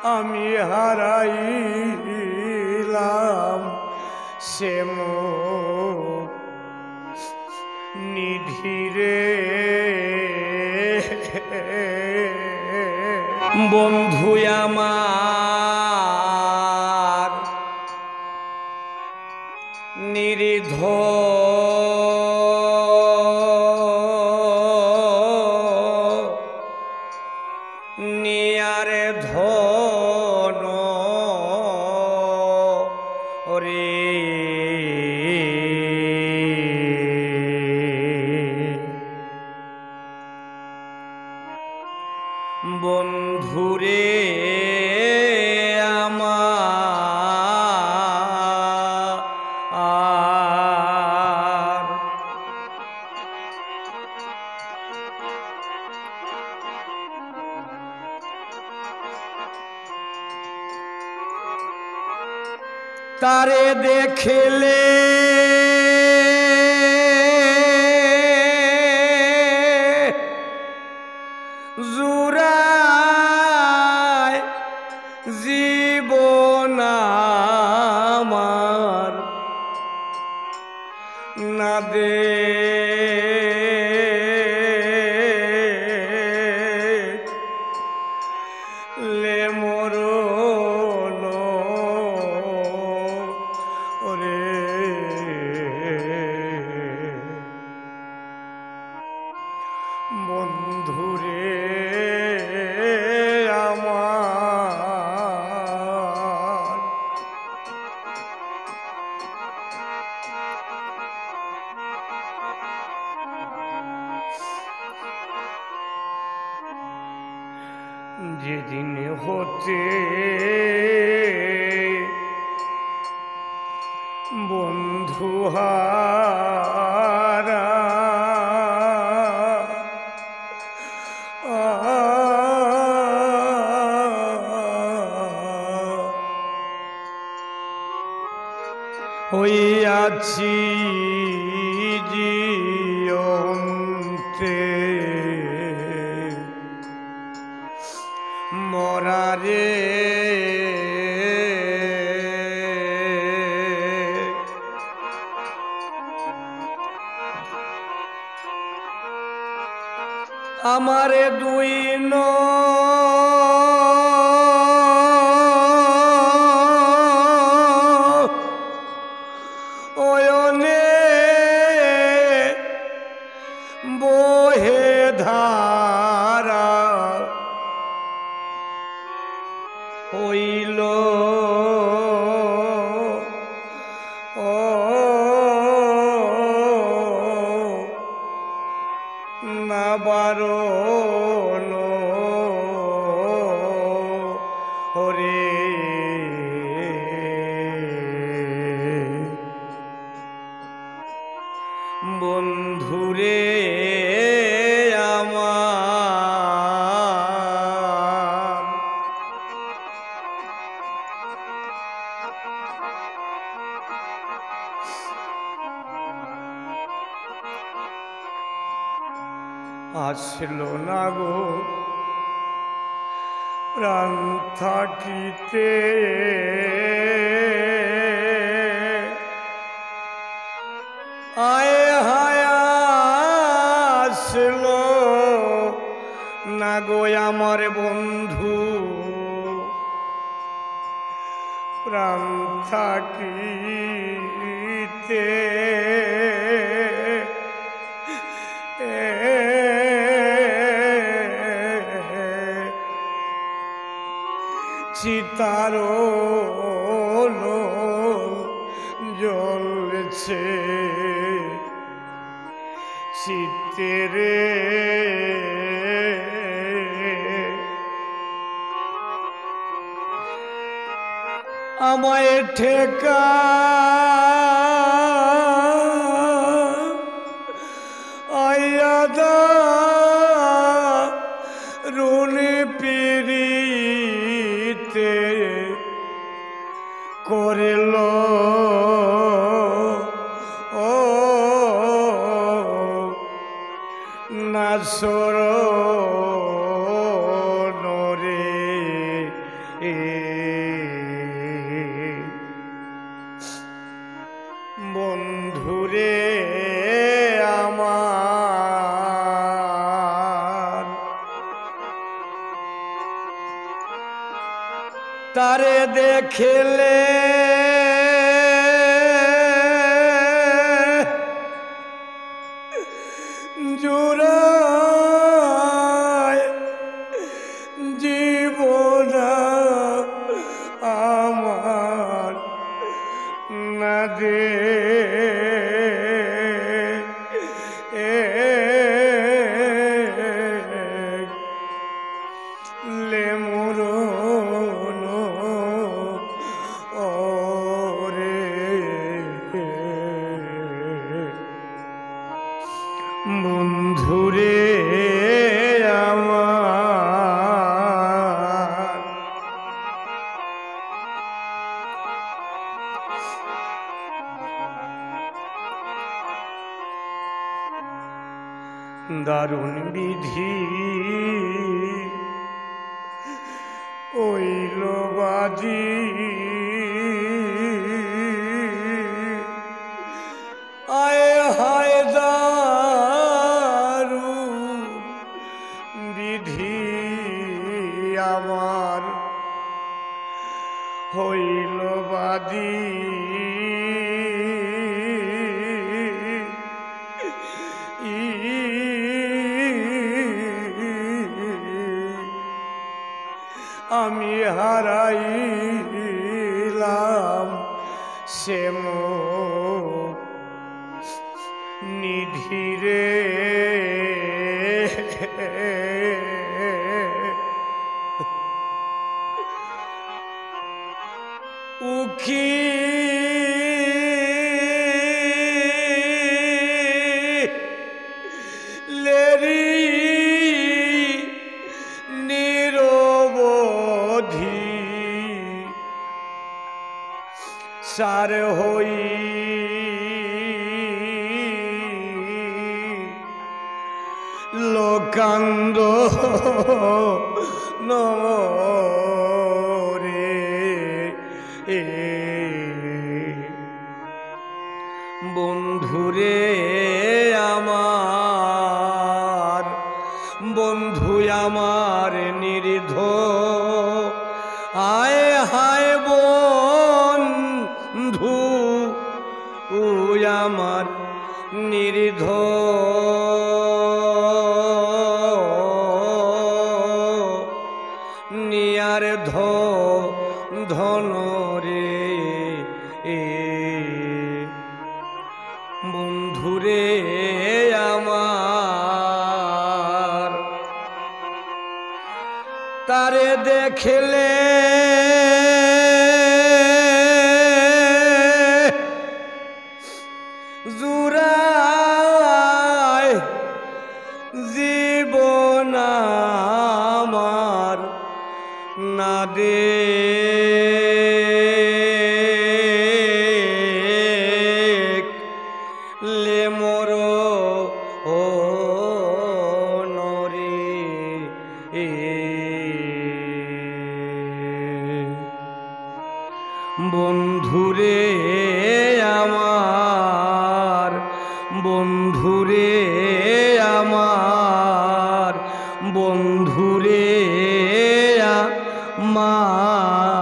আমি হারাইলাম সে মুখ নিধিরে বন্ধু আমার নির্ধন নিয়ারে ধন রে বন্ধুরে আমার তারে দেখলে জুড়ায় জীবন আমার না দেখলে মরণ রে বন্ধুরে আমার যেদিন হতে বন্ধু হারা হইয়াছি জিয়ন্তে মরারে আমারে দুই নয়নে বহে ধারা হইল না বারণ হরে বন্ধুরে আমার আসলো না গো প্রাণ থাকিতে আয় হায় আসলো না গো আমার বন্ধু প্রাণ থাকিতে চিতারো জ্বলছে চিত্তে আমায় ঠেকা আয়াদা রুনি পিরিতে করিল ও নাসর নরে বন্ধুরে আমার তারে দেখলে জুড়ায় জীবন আমার না দে লে মরণ ওরে বন্ধুরে আমার দারুণ বিধি ওইল বাজি আয় হায় দারুণ বিধি আমার হইল বাজি আমি হারাইলাম সে নিধিরে উখি লেরি নিরবধি সার হই লোকান্দ নরে বন্ধুরে আমার বন্ধু আমার নির্ধ আয় হায় বন্ধু আমার নির্ধ নিয়ার ধন রে বন্ধুরে আমার তারে দেখলে জুড়ায় জীবন আমার না দে লে মোর ও নরে বন্ধুরে আমার বন্ধুরে আমার বন্ধুরে আমার